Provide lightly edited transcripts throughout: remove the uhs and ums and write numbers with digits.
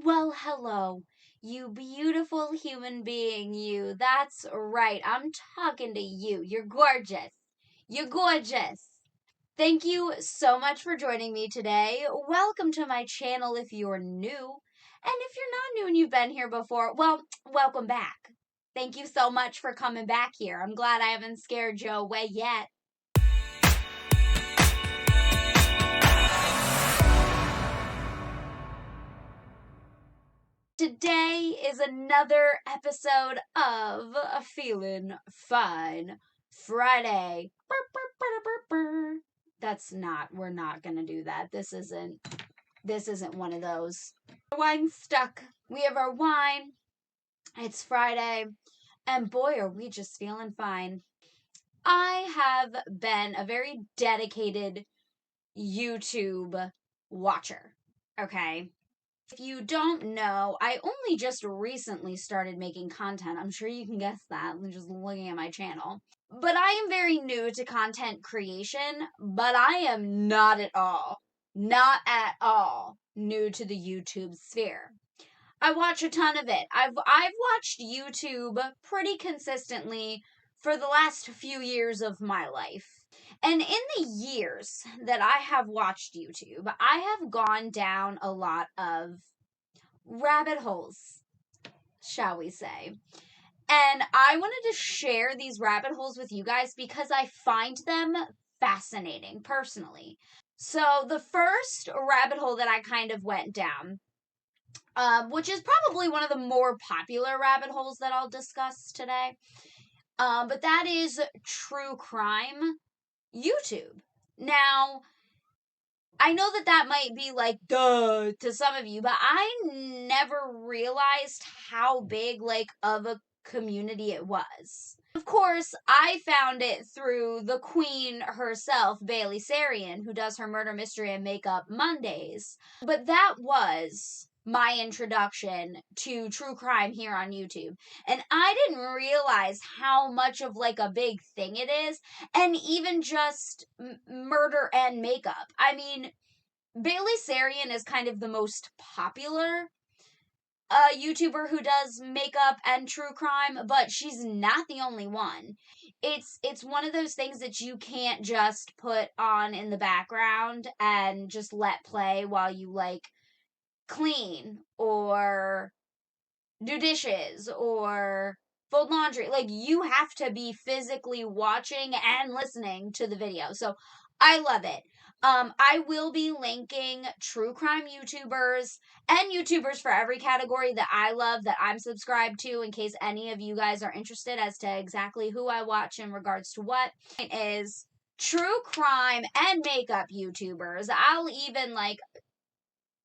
Well, hello, you beautiful human being, you. That's right, I'm talking to you. You're gorgeous. You're gorgeous. Thank you so much for joining me today. Welcome to my channel if you're new. And if you're not new and you've been here before, well, welcome back. Thank you so much for coming back here. I'm glad I haven't scared you away yet. Today is another episode of Feelin Fine Friday. We're not gonna do that. This isn't one of those. Wine's stuck. We have our wine. It's Friday. And boy, are we just feeling fine. I have been a very dedicated YouTube watcher. Okay. If you don't know, I only just recently started making content. I'm sure you can guess that just looking at my channel. But I am very new to content creation, but I am not at all new to the YouTube sphere. I watch a ton of it. I've watched YouTube pretty consistently for the last few years of my life. And in the years that I have watched YouTube, I have gone down a lot of rabbit holes, shall we say. And I wanted to share these rabbit holes with you guys because I find them fascinating personally. So the first rabbit hole that I kind of went down, which is probably one of the more popular rabbit holes that I'll discuss today, but that is true crime YouTube. Now, I know that might be like, duh, to some of you, but I never realized how big, of a community it was. Of course, I found it through the queen herself, Bailey Sarian, who does her Murder, Mystery, and Makeup Mondays. But that was my introduction to true crime here on YouTube. And I didn't realize how much of a big thing it is. And even just murder and makeup. I mean, Bailey Sarian is kind of the most popular YouTuber who does makeup and true crime, but she's not the only one. It's one of those things that you can't just put on in the background and just let play while you clean or do dishes or fold laundry. You have to be physically watching and listening to the video. So I love it. I will be linking true crime YouTubers and YouTubers for every category that I love, that I'm subscribed to, in case any of you guys are interested as to exactly who I watch in regards to what. It is true crime and makeup YouTubers. I'll even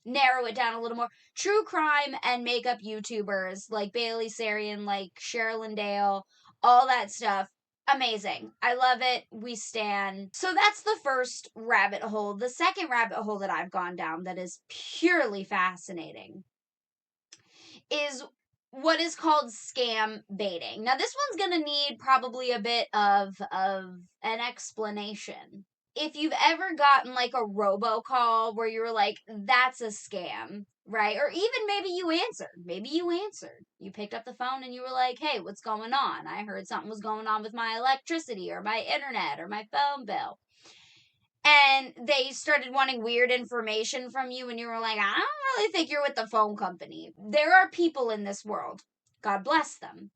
narrow it down a little more. True crime and makeup YouTubers like Bailey Sarian, like Sherilyn Dale, all that stuff. Amazing. I love it. We stan. So that's the first rabbit hole. The second rabbit hole that I've gone down that is purely fascinating is what is called scam baiting. Now this one's going to need probably a bit of an explanation. If you've ever gotten a robocall where you were like, that's a scam, right? Or even maybe you answered. You picked up the phone and you were like, hey, what's going on? I heard something was going on with my electricity or my internet or my phone bill. And they started wanting weird information from you and you were like, I don't really think you're with the phone company. There are people in this world, God bless them,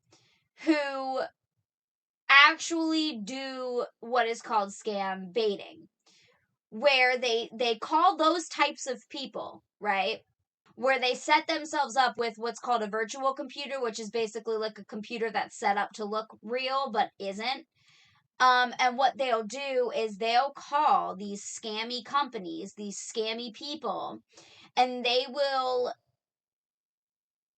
who actually do what is called scam baiting, where they call those types of people, right, where they set themselves up with what's called a virtual computer, which is basically like a computer that's set up to look real but isn't. And what they'll do is they'll call these scammy companies, these scammy people, and they will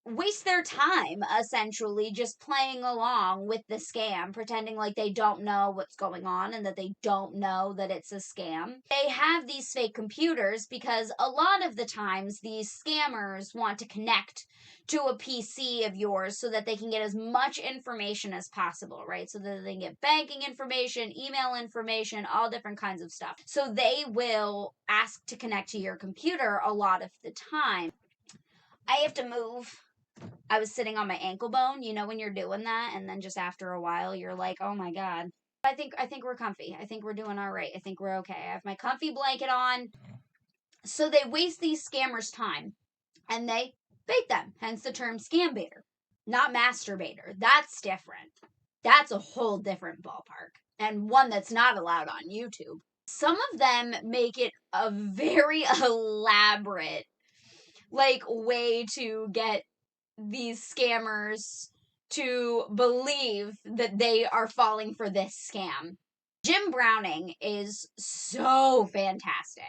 waste their time essentially just playing along with the scam, pretending like they don't know what's going on and that they don't know that it's a scam. They have these fake computers because a lot of the times these scammers want to connect to a PC of yours so that they can get as much information as possible, right? So that they can get banking information, email information, all different kinds of stuff. So they will ask to connect to your computer a lot of the time. I have to move. I was sitting on my ankle bone, you know, when you're doing that, and then just after a while, you're like, oh my God. I think we're comfy. I think we're doing all right. I think we're okay. I have my comfy blanket on. So they waste these scammers' time and they bait them, hence the term scam baiter, not masturbator. That's different. That's a whole different ballpark, and one that's not allowed on YouTube. Some of them make it a very elaborate, like, way to get these scammers to believe that they are falling for this scam. Jim Browning is so fantastic.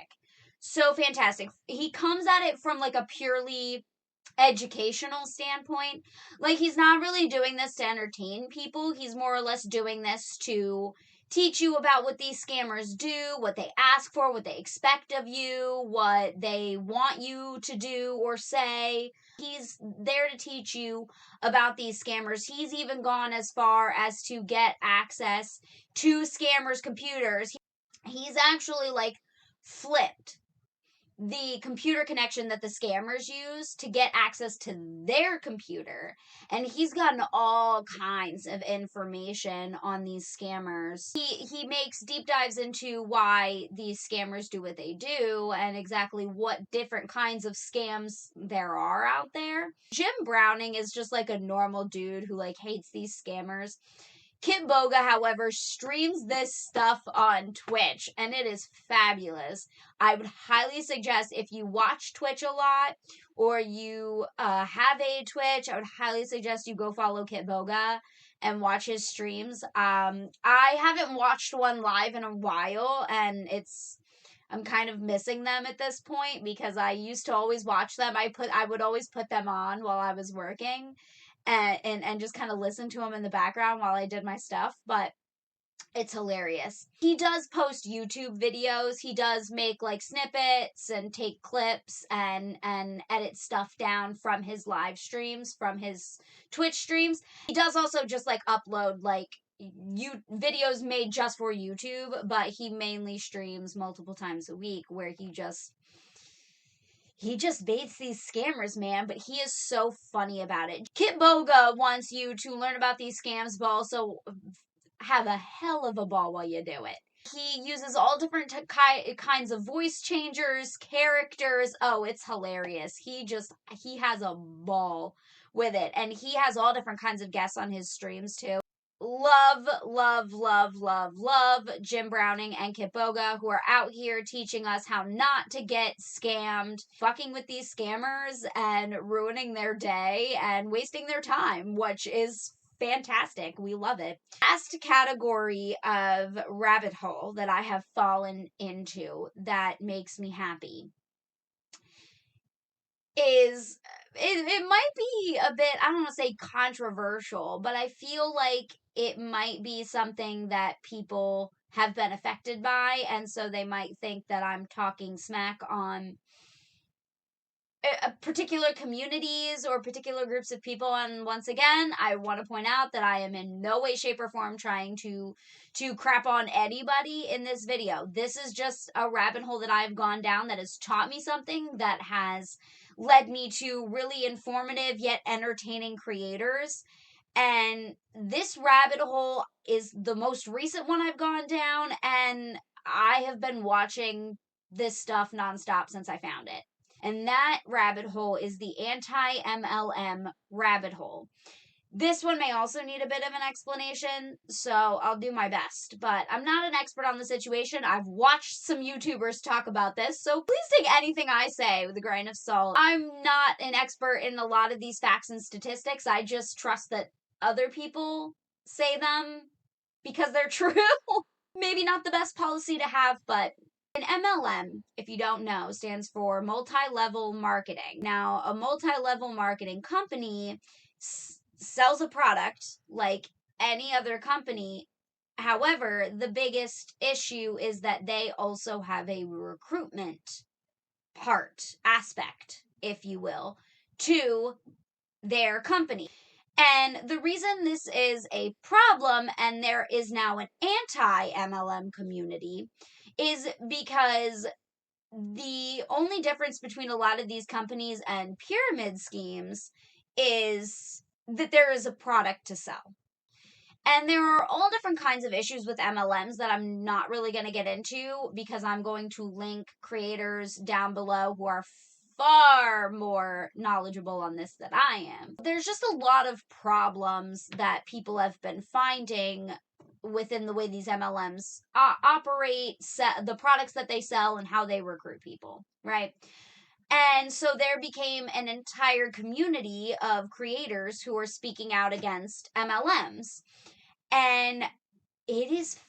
So fantastic. He comes at it from like a purely educational standpoint. Like, he's not really doing this to entertain people. He's more or less doing this to teach you about what these scammers do, what they ask for, what they expect of you, what they want you to do or say. He's there to teach you about these scammers. He's even gone as far as to get access to scammers' computers. He's actually like flipped the computer connection that the scammers use to get access to their computer, and he's gotten all kinds of information on these scammers. He makes deep dives into why these scammers do what they do and exactly what different kinds of scams there are out there. Jim Browning is just like a normal dude who like hates these scammers. Kit Boga, however, streams this stuff on Twitch, and it is fabulous. I would highly suggest, if you watch Twitch a lot or you have a Twitch, I would highly suggest you go follow Kit Boga and watch his streams. I haven't watched one live in a while, and I'm kind of missing them at this point because I used to always watch them. I would always put them on while I was working and just kind of listen to them in the background while I did my stuff, but it's hilarious. He does post YouTube videos. He does make like snippets and take clips and edit stuff down from his live streams, from his Twitch streams. He does also just like upload like videos made just for YouTube, but he mainly streams multiple times a week where he just baits these scammers, man, but he is so funny about it. Kit Boga wants you to learn about these scams, but also have a hell of a ball while you do it. He uses all different kinds of voice changers, characters. Oh, it's hilarious. He has a ball with it, and he has all different kinds of guests on his streams too. Love, love, love, love, love Jim Browning and Kit Boga, who are out here teaching us how not to get scammed, fucking with these scammers and ruining their day and wasting their time, which is fantastic. We love it. Last category of rabbit hole that I have fallen into that makes me happy is it might be a bit, I don't want to say controversial, but I feel like it might be something that people have been affected by, and so they might think that I'm talking smack on particular communities or particular groups of people. And once again, I want to point out that I am in no way, shape, or form trying to crap on anybody in this video. This is just a rabbit hole that I've gone down that has taught me something, that has led me to really informative yet entertaining creators. And this rabbit hole is the most recent one I've gone down, and I have been watching this stuff nonstop since I found it. And that rabbit hole is the anti-MLM rabbit hole. This one may also need a bit of an explanation, so I'll do my best. But I'm not an expert on the situation. I've watched some YouTubers talk about this, so please take anything I say with a grain of salt. I'm not an expert in a lot of these facts and statistics. I just trust that other people say them because they're true. Maybe not the best policy to have, but an MLM, if you don't know, stands for multi-level marketing. Now, a multi-level marketing company sells a product like any other company. However, the biggest issue is that they also have a recruitment aspect, if you will, to their company. And the reason this is a problem, and there is now an anti-MLM community, is because the only difference between a lot of these companies and pyramid schemes is that there is a product to sell. And there are all different kinds of issues with MLMs that I'm not really going to get into, because I'm going to link creators down below who are far more knowledgeable on this than I am. There's just a lot of problems that people have been finding within the way these MLMs operate, the products that they sell, and how they recruit people, right? And so there became an entire community of creators who are speaking out against MLMs. And it is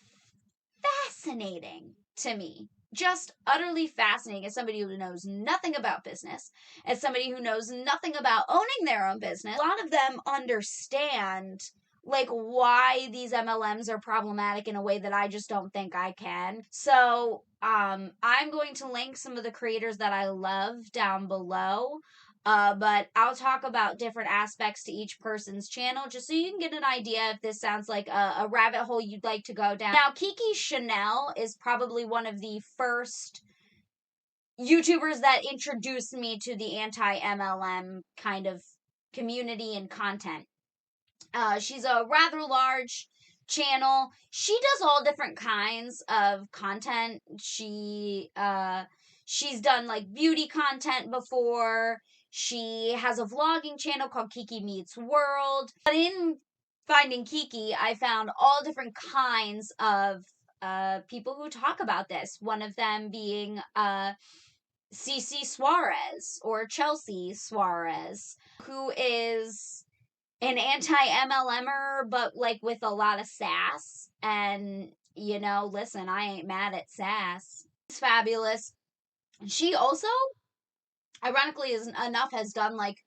fascinating to me. Just utterly fascinating, as somebody who knows nothing about business, as somebody who knows nothing about owning their own business. A lot of them understand like why these MLMs are problematic in a way that I just don't think I can. So I'm going to link some of the creators that I love down below. But I'll talk about different aspects to each person's channel just so you can get an idea if this sounds like a rabbit hole you'd like to go down. Now, Kiki Chanel is probably one of the first YouTubers that introduced me to the anti-MLM kind of community and content. She's a rather large channel. She does all different kinds of content. She's done like beauty content before. She has a vlogging channel called Kiki Meets World. But in finding Kiki, I found all different kinds of people who talk about this. One of them being Cece Suarez, or Chelsea Suarez, who is an anti-MLMer, but like with a lot of sass. And, you know, listen, I ain't mad at sass. It's fabulous. She also, ironically enough, has done like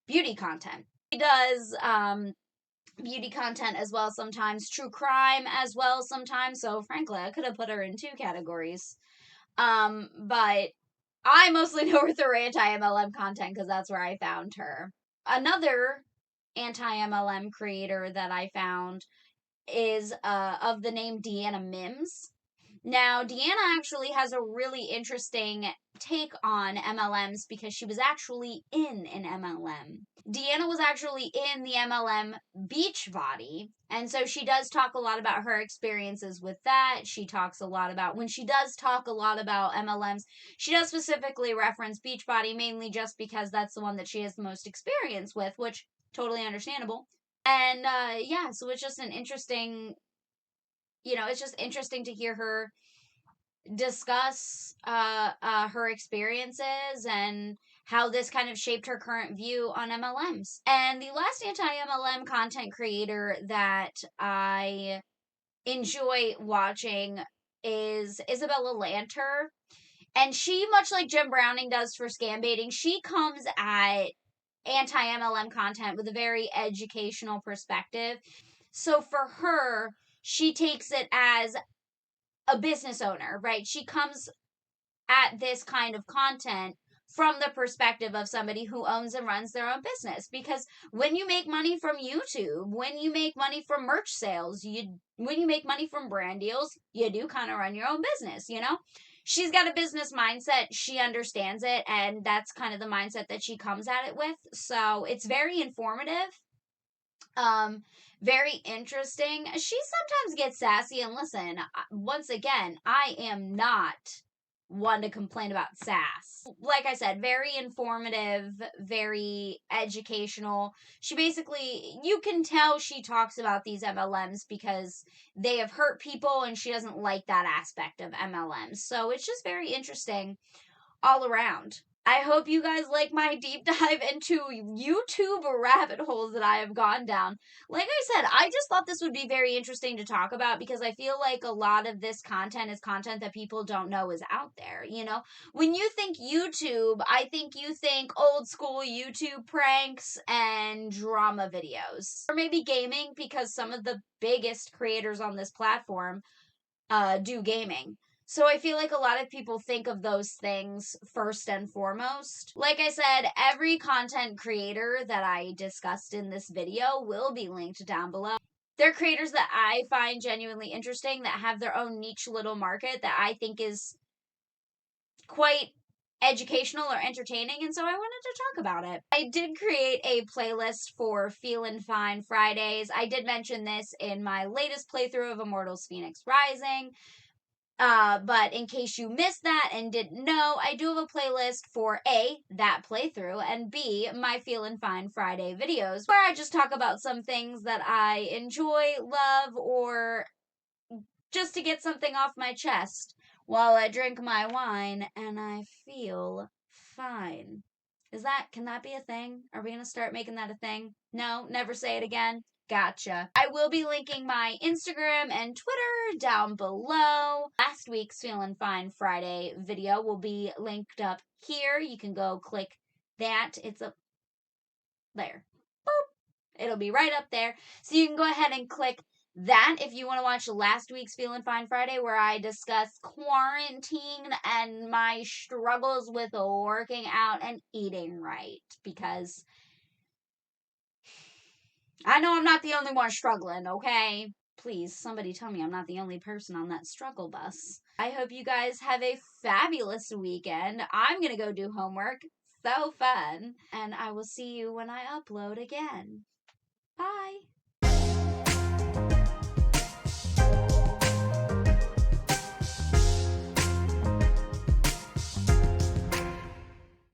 beauty content. She does beauty content as well sometimes, true crime as well sometimes. So frankly, I could have put her in 2 categories. But I mostly know her through anti-MLM content because that's where I found her. Another anti-MLM creator that I found is of the name Deanna Mims. Now, Deanna actually has a really interesting take on MLMs because she was actually in an MLM. Deanna was actually in the MLM Beachbody, and so she does talk a lot about her experiences with that. She talks a lot about, when she does talk a lot about MLMs, she does specifically reference Beachbody, mainly just because that's the one that she has the most experience with, which totally understandable. And yeah, so it's just an interesting, it's just interesting to hear her discuss her experiences and how this kind of shaped her current view on MLMs. And the last anti-MLM content creator that I enjoy watching is Isabella Lanter. And she, much like Jim Browning does for scambaiting, she comes at anti-MLM content with a very educational perspective. So for her, she takes it as a business owner, right? She comes at this kind of content from the perspective of somebody who owns and runs their own business. Because when you make money from YouTube, when you make money from merch sales, when you make money from brand deals, you do kind of run your own business, you know? She's got a business mindset. She understands it, and that's kind of the mindset that she comes at it with. So it's very informative. Very interesting. She sometimes gets sassy, and listen, once again, I am not one to complain about sass. Like I said, very informative, very educational. She basically, you can tell she talks about these MLMs because they have hurt people and she doesn't like that aspect of MLMs. So it's just very interesting all around. I hope you guys like my deep dive into YouTube rabbit holes that I have gone down. Like I said, I just thought this would be very interesting to talk about because I feel like a lot of this content is content that people don't know is out there, you know? When you think YouTube, I think you think old school YouTube pranks and drama videos. Or maybe gaming, because some of the biggest creators on this platform do gaming. So I feel like a lot of people think of those things first and foremost. Like I said, every content creator that I discussed in this video will be linked down below. They're creators that I find genuinely interesting, that have their own niche little market that I think is quite educational or entertaining, and so I wanted to talk about it. I did create a playlist for Feelin Fine Fridays. I did mention this in my latest playthrough of Immortals Fenyx Rising. But in case you missed that and didn't know, I do have a playlist for A, that playthrough, and B, my Feelin Fine Friday videos, where I just talk about some things that I enjoy, love, or just to get something off my chest while I drink my wine and I feel fine. Can that be a thing? Are we going to start making that a thing? No, never say it again. Gotcha. I will be linking my Instagram and Twitter down below. Last week's Feelin Fine Friday video will be linked up here. You can go click that. It's up there. Boop. It'll be right up there. So you can go ahead and click that if you want to watch last week's Feelin Fine Friday, where I discuss quarantine and my struggles with working out and eating right, because I know I'm not the only one struggling, okay? Please, somebody tell me I'm not the only person on that struggle bus. I hope you guys have a fabulous weekend. I'm gonna go do homework. So fun. And I will see you when I upload again. Bye.